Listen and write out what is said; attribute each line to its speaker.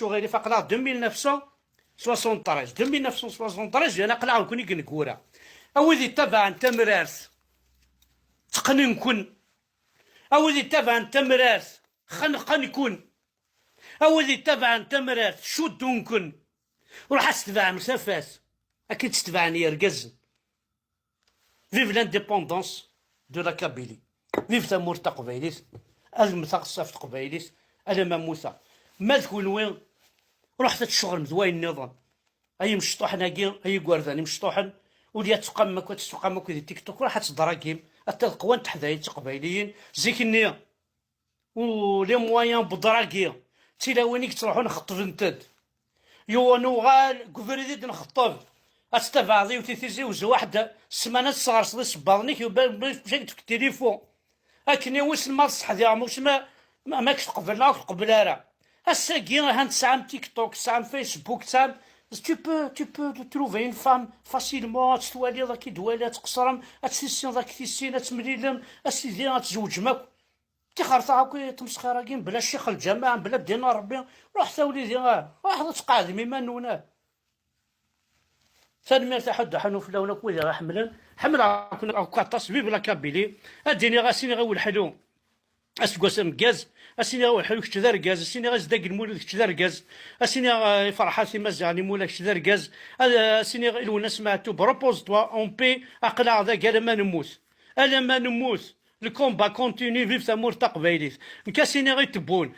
Speaker 1: شغيري فقلا 2973 انا قلع كوني كنكورا اودي تبع انت مرارس تقنن كن اودي تبع انت مرارس خنقن كن اودي تبع انت مرارس شدون كن وراح تتبع مسافاس اكيد تتبعني يرقز. فيف لانديبوندونس دو لا كابيلي، فيف تمور تقبايليس المثاق الصف تقبايليس انا ما موسى ما تكون وين رحت تشغل مزواين النظام اي مشطوح ناقي اي قورداني مشطوحن وليا تقمك وتسقمك في تيك توك راح تدراكيم التلقوان تحداي تقبايليين زيك النية ولي موان بدراكي تيلاوينيك تروحون نخطب نتد يو نوغال كوفريدي نخطب استفاضي وتيتيزي وز واحد السمانة صغار صدي صباضنيك مشيت في التليفون اكني وش ما تصح ديال واش ما كتقبلنا قبل راه الساكي راه تسعام تيك توك تسعام فيسبوك تسعام tu peux trouver une femme facilement تتوالي ذاك دوالي تقصرم تسيسين ذاك تيسين تمليلم اسيدي تزوج ماك تيخرطا هاكي تمسخيره كين بلا شيخ الجماعه بلا دينا ربي روح تا وليدي واحد تقعد مما نونا ثاني تحد حنوف لونا كويدي راه حمل كنا تصويب لا كابيلي اديني غاسيني غاول حلو اسكواس مكاز اسيني غاول حلو كش دار كاز اسيني غازداق المولد كش دار كاز اسيني فرحاتي مزعني مولا كش دار كاز اسيني الونا سمعتو بروبوز توا اون بي اقلع ذا قال ما نموت الا ما نموت الكومبا كونتيني فيف ثمور تقبايليت نكاسيني غير تبون